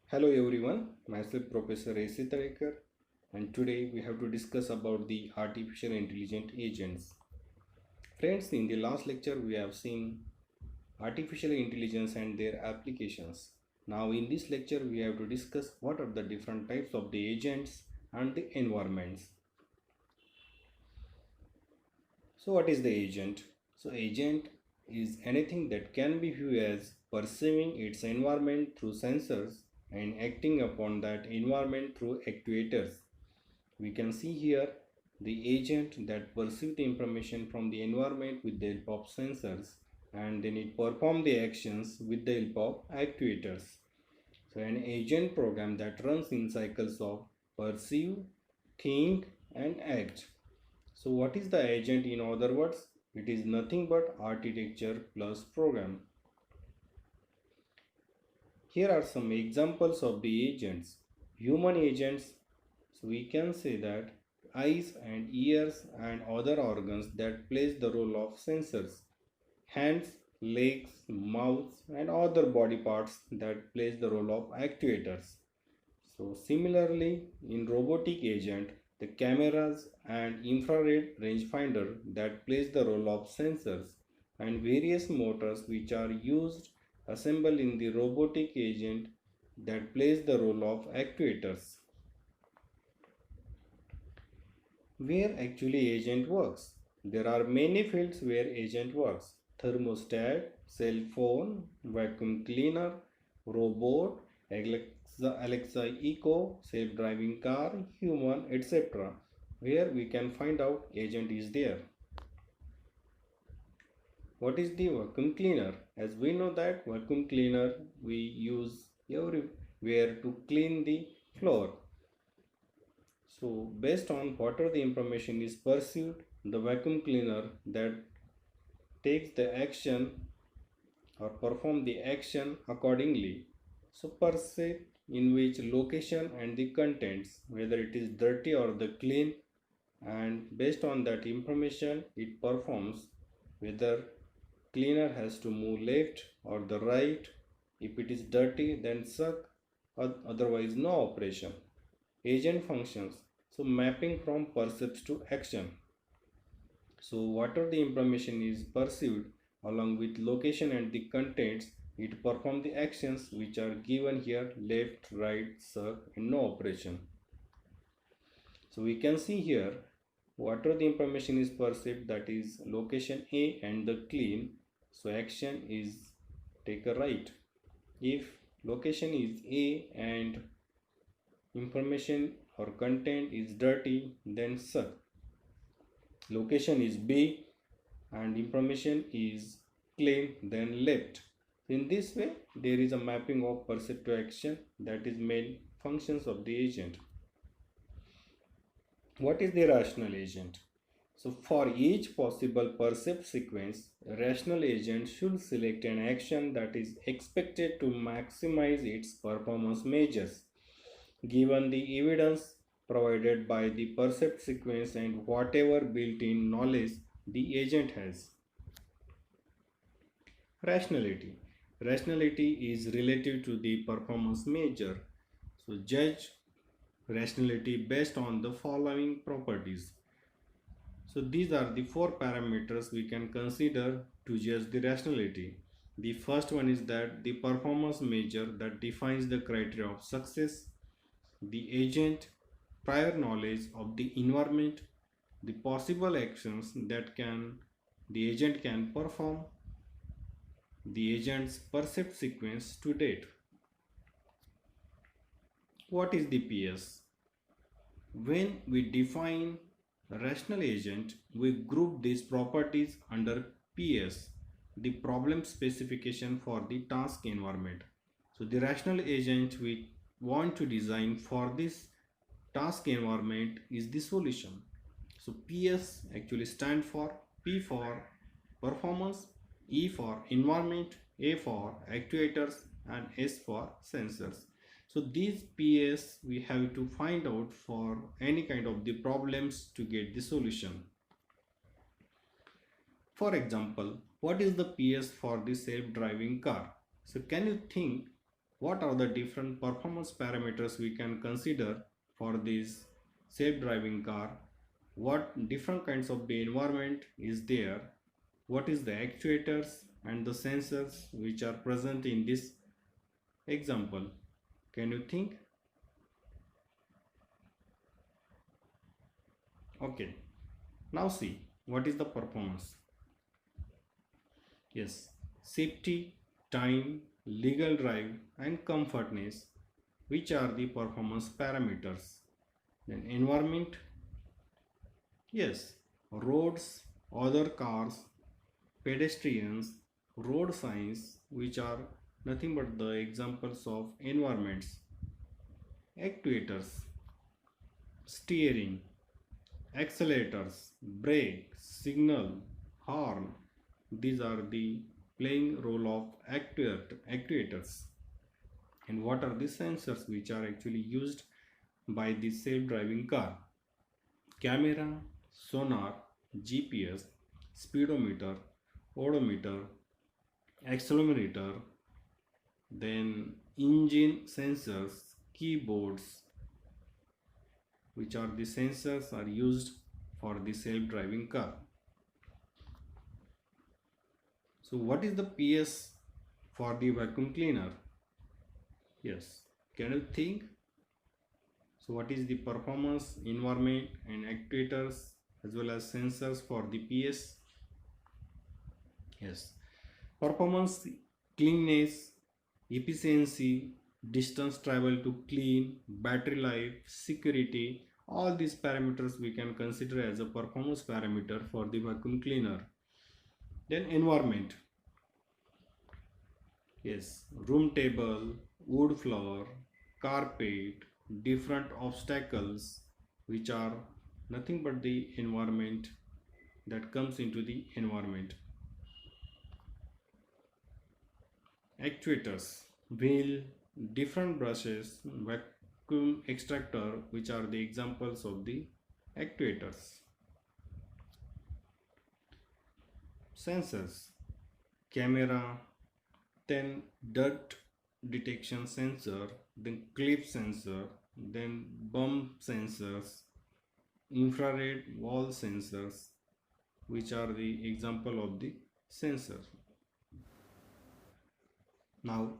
Hello everyone, myself Professor A.C. Tarekar, and today we have to discuss about the artificial intelligent agents. Friends, in the last lecture we have seen artificial intelligence and their applications. Now in this lecture we have to discuss what are the different types of the agents and the environments. So what is the agent? So agent is anything that can be viewed as perceiving its environment through sensors and acting upon that environment through actuators. We can see here the agent that perceives the information from the environment with the help of sensors, and then it performs the actions with the help of actuators. So an agent program that runs in cycles of perceive, think and act. So what is the agent? In other words, it is nothing but architecture plus program. Here are some examples of the agents. Human agents, so we can say that eyes and ears and other organs that plays the role of sensors. Hands, legs, mouth and other body parts that plays the role of actuators. So similarly in robotic agent, the cameras and infrared rangefinder that plays the role of sensors and various motors which are used assembled in the robotic agent that plays the role of actuators. Where actually agent works? There are many fields where agent works. Thermostat, cell phone, vacuum cleaner, robot, Alexa Echo, self-driving car, human, etc. Where we can find out agent is there. What is the vacuum cleaner? As we know that vacuum cleaner we use everywhere to clean the floor. So based on whatever the information is perceived, the vacuum cleaner that takes the action or perform the action accordingly. So perceive in which location and the contents, whether it is dirty or the clean, and based on that information it performs whether cleaner has to move left or the right. If it is dirty then suck, otherwise no operation. Agent functions, so mapping from percepts to action. So whatever the information is perceived along with location and the contents, it perform the actions which are given here: left, right, suck and no operation. So we can see here whatever the information is perceived, that is location A and the clean, so action is take a right. If location is A and information or content is dirty, then suck. Location is B and information is clean, then left. In this way there is a mapping of percept to action, that is main functions of the agent. What is the rational agent? So for each possible percept sequence, a rational agent should select an action that is expected to maximize its performance measures given the evidence provided by the percept sequence and whatever built-in knowledge the agent has. Rationality. Rationality is relative to the performance measure. So judge rationality based on the following properties. So these are the four parameters we can consider to judge the rationality. The first one is that the performance measure that defines the criteria of success, the agent, prior knowledge of the environment, the possible actions that the agent can perform, the agent's percept sequence to date. What is the PS? When we define a rational agent, we group these properties under PS, the problem specification for the task environment. So the rational agent we want to design for this task environment is the solution. So PS actually stand for P for performance, E for environment, A for actuators and S for sensors. So these PS we have to find out for any kind of the problems to get the solution. For example, what is the PS for the self-driving car? So can you think what are the different performance parameters we can consider for this self-driving car, what different kinds of the environment is there, what is the actuators and the sensors which are present in this example. Can you think? Okay, now see what is the performance. Yes, safety, time, legal drive and comfortness, which are the performance parameters. Then environment, yes, roads, other cars, pedestrians, road signs, which are nothing but the examples of environments. Actuators, steering, accelerators, brake, signal, horn. These are the playing role of actuators. And what are the sensors which are actually used by the self-driving car? Camera, sonar, GPS, speedometer, odometer, accelerometer, then engine sensors, keyboards, which are the sensors are used for the self-driving car. So what is the PS for the vacuum cleaner? Yes, can you think? So what is the performance, environment and actuators as well as sensors for the PS? Yes, performance, cleanness, efficiency, distance travel to clean, battery life, security, all these parameters we can consider as a performance parameter for the vacuum cleaner. Then environment, yes, room table, wood floor, carpet, different obstacles, which are nothing but the environment that comes into the environment. Actuators, wheel, different brushes, vacuum extractor, which are the examples of the actuators. Sensors, camera, then dirt detection sensor, then clip sensor, then bump sensors, infrared wall sensors, which are the example of the sensor. Now,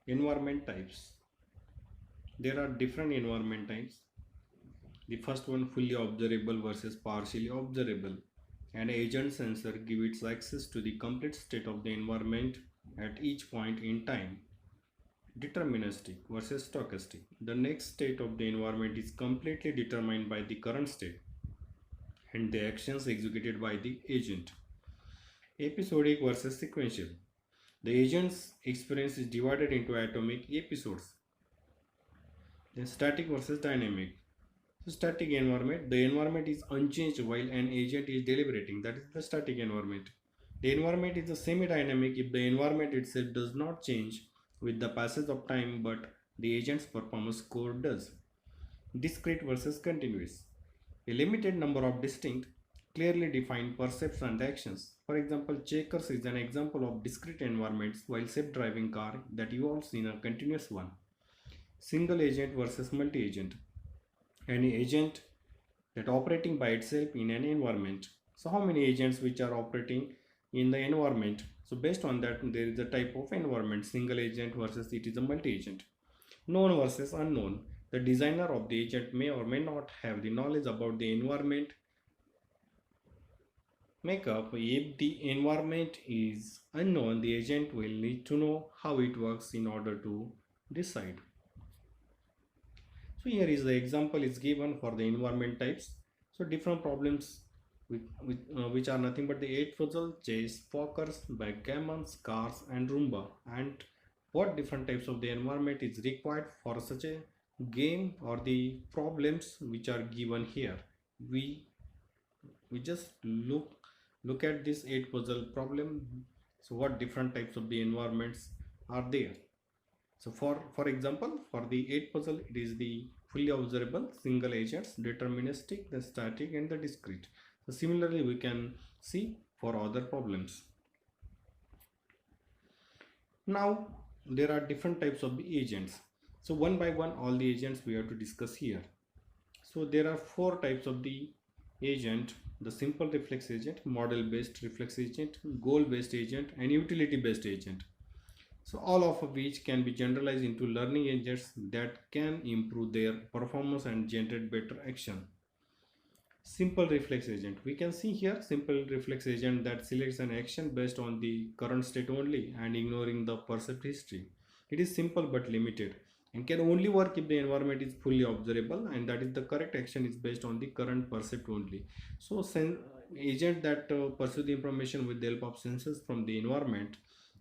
environment types. There are different environment types. The first one, fully observable versus partially observable. An agent sensor gives its access to the complete state of the environment at each point in time. Deterministic versus stochastic. The next state of the environment is completely determined by the current state and the actions executed by the agent. Episodic versus sequential. The agent's experience is divided into atomic episodes. Then static versus dynamic. So static environment, the environment is unchanged while an agent is deliberating. That is the static environment. The environment is a semi-dynamic if the environment itself does not change with the passage of time, but the agent's performance score does. Discrete versus continuous. A limited number of distinct, clearly defined percepts and actions. For example, checkers is an example of discrete environments while self-driving car that evolves in a continuous one. Single agent versus multi-agent. Any agent that operating by itself in an environment. So how many agents which are operating in the environment? So based on that, there is a type of environment, single agent versus it is a multi-agent. Known versus unknown. The designer of the agent may or may not have the knowledge about the environment makeup. If the environment is unknown, the agent will need to know how it works in order to decide. So here is the example is given for the environment types. So different problems which are nothing but the 8 puzzle, chess, pockers, backgammons, cars and Roomba, and what different types of the environment is required for such a game or the problems which are given here. We just look at this 8 puzzle problem. So what different types of the environments are there? So for example, for the 8 puzzle, it is the fully observable, single agents, deterministic, the static and the discrete. So similarly, we can see for other problems. Now there are different types of the agents. So one by one all the agents we have to discuss here. So there are four types of the agent: the simple reflex agent, model based reflex agent, goal based agent, and utility based agent. So all of which can be generalized into learning agents that can improve their performance and generate better action. Simple reflex agent, we can see here simple reflex agent that selects an action based on the current state only and ignoring the perceived history. It is simple but limited and can only work if the environment is fully observable, and that is the correct action is based on the current percept only. So agent that pursue the information with the help of sensors from the environment,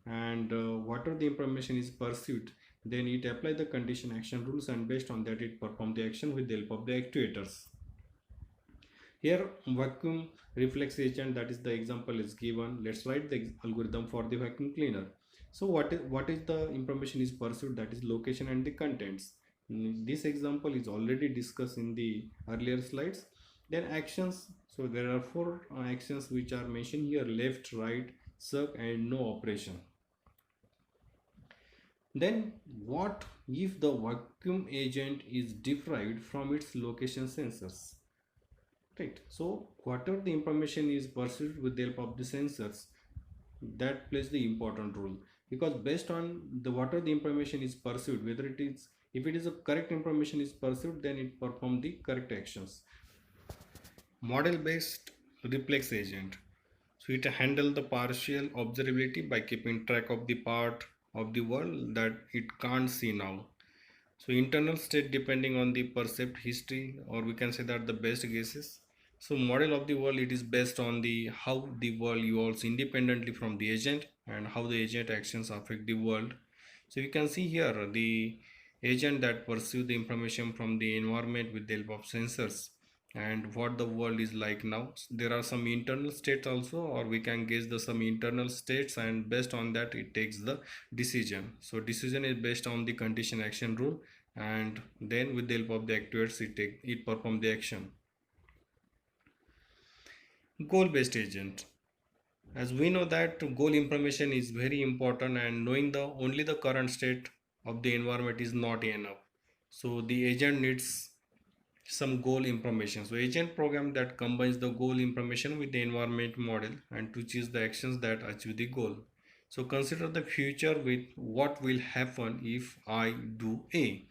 and whatever the information is pursued, then it apply the condition action rules, and based on that it perform the action with the help of the actuators. Here vacuum reflex agent, that is the example is given. Let's write the algorithm for the vacuum cleaner. So what is the information is pursued, that is location and the contents. This example is already discussed in the earlier slides. Then actions, so there are four actions which are mentioned here: left, right, suck, and no operation. Then what if the vacuum agent is deprived from its location sensors? Right. So whatever the information is pursued with the help of the sensors, that plays the important role, because based on the whatever the information is pursued, whether it is, if it is a correct information is pursued, then it perform the correct actions. Model based reflex agent, so it handle the partial observability by keeping track of the part of the world that it can't see now. So internal state depending on the perceived history, or we can say that the best guesses. So model of the world, it is based on the how the world evolves independently from the agent and how the agent actions affect the world. So you can see here the agent that pursue the information from the environment with the help of sensors and what the world is like now. There are some internal states also, or we can guess the some internal states, and based on that it takes the decision. So decision is based on the condition action rule, and then with the help of the actuators it perform the action. Goal based agent, as we know that goal information is very important, and knowing the only the current state of the environment is not enough. So the agent needs some goal information. So agent program that combines the goal information with the environment model and to choose the actions that achieve the goal. So consider the future with what will happen if I do A.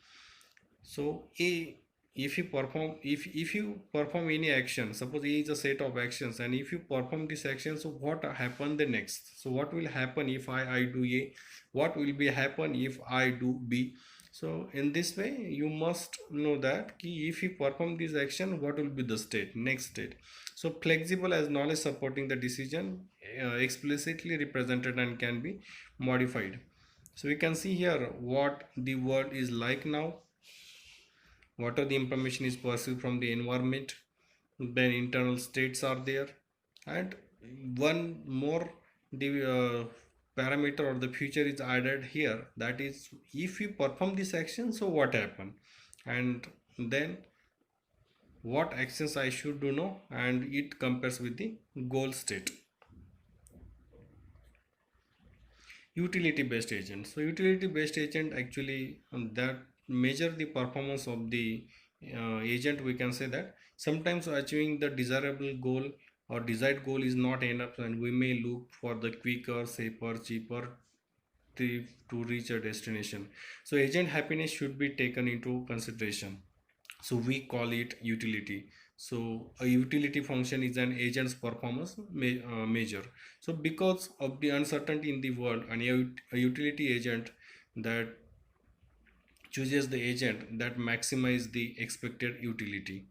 So A, if you perform any action, suppose A is a set of actions, and if you perform this action, so what happen the next? So what will happen if I do A? What will be happen if I do B? So in this way you must know that if you perform this action, what will be the state, next state. So flexible as knowledge supporting the decision, explicitly represented and can be modified. So we can see here what the world is like now, what are the information is perceived from the environment, then internal states are there, and one more the parameter or the future is added here, that is if you perform this action, so what happen, and then what actions I should do know, and it compares with the goal state. Utility based agent, so utility based agent actually that measure the performance of the agent. We can say that sometimes achieving the desirable goal or desired goal is not enough, and we may look for the quicker, safer, cheaper to reach a destination. So agent happiness should be taken into consideration, so we call it utility. So a utility function is an agent's performance measure. So because of the uncertainty in the world, and a utility agent that chooses the agent that maximize the expected utility.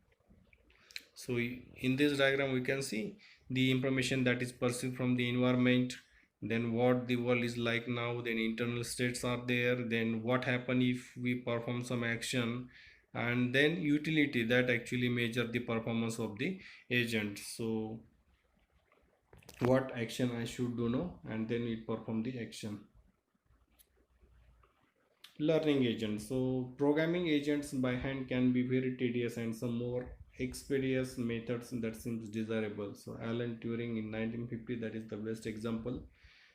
So in this diagram we can see the information that is perceived from the environment, then what the world is like now, then internal states are there, then what happen if we perform some action, and then utility that actually measure the performance of the agent. So what action I should do now, and then it perform the action. Learning agents, so programming agents by hand can be very tedious, and some more expeditious methods that seems desirable. So Alan Turing in 1950, that is the best example.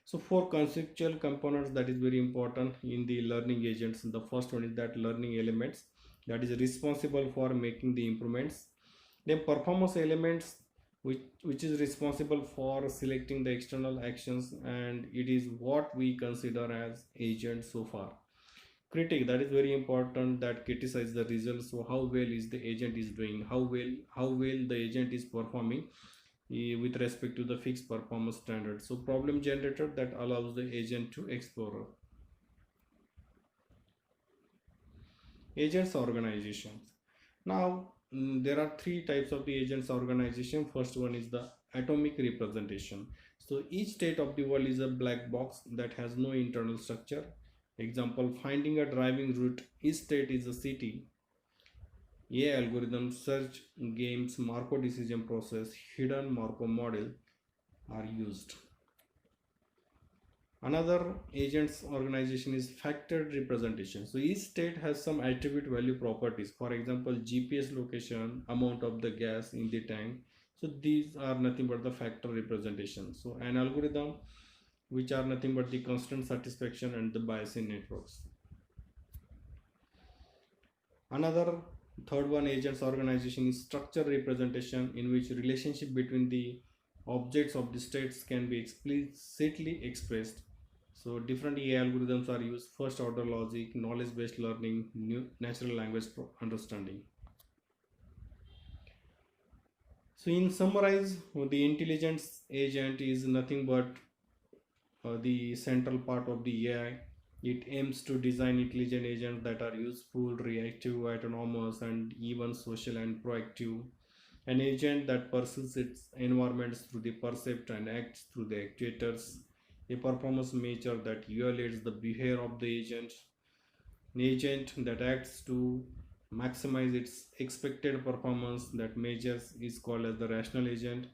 So four conceptual components that is very important in the learning agents. The first one is that learning elements that is responsible for making the improvements. Then performance elements which is responsible for selecting the external actions, and it is what we consider as agent so far. Critic, that is very important, that criticize the results. So how well is the agent is doing, how well the agent is performing with respect to the fixed performance standard. So problem generator, that allows the agent to explore. Agents organizations. Now there are three types of the agents organization. First one is the atomic representation. So each state of the world is a black box that has no internal structure. Example, finding a driving route, each state is a city. AI algorithm, search, games, Markov decision process, hidden Markov model are used. Another agent's organization is factored representation. So each state has some attribute value properties. For example, GPS location, amount of the gas in the tank. So these are nothing but the factor representation. So an algorithm which are nothing but the constant satisfaction and the Bayesian networks. Another third one agent's organization is structure representation, in which relationship between the objects of the states can be explicitly expressed. So different AI algorithms are used: first order logic, knowledge based learning, natural language understanding. So in summarize, the intelligence agent is nothing but the central part of the AI. It aims to design intelligent agents that are useful, reactive, autonomous, and even social and proactive. An agent that perceives its environments through the percept and acts through the actuators. A performance measure that evaluates the behavior of the agent. An agent that acts to maximize its expected performance, that measures, is called as the rational agent.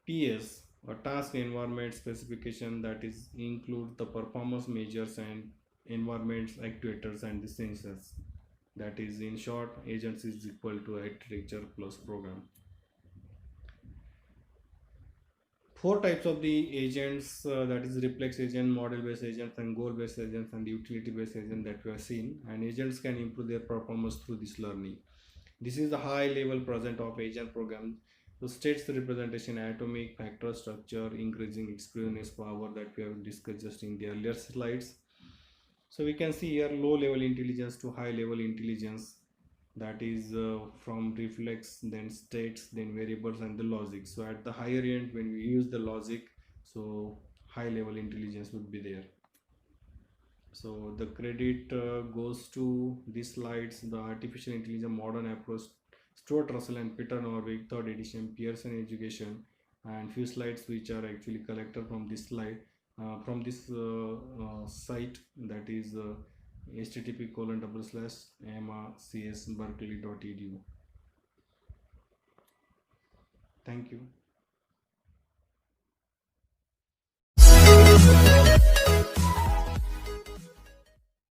PS, a task environment specification, that is include the performance measures and environments, actuators, and the sensors. That is, in short, agents is equal to architecture plus program. Four types of the agents, that is reflex agent, model based agents, and goal based agents, and the utility based agent that we have seen. And agents can improve their performance through this learning. This is the high level present of agent program. So states the representation, atomic, factor, structure, increasing experience power, that we have discussed just in the earlier slides. So we can see here low level intelligence to high level intelligence, that is from reflex, then states, then variables, and the logic. So at the higher end, when we use the logic, so high level intelligence would be there. So the credit goes to these slides, the artificial intelligence modern approach, Stuart Russell and Peter Norvig, third edition, Pearson Education, and few slides which are actually collected from this slide, from this site, that is http://macsberkeley.edu. Thank you.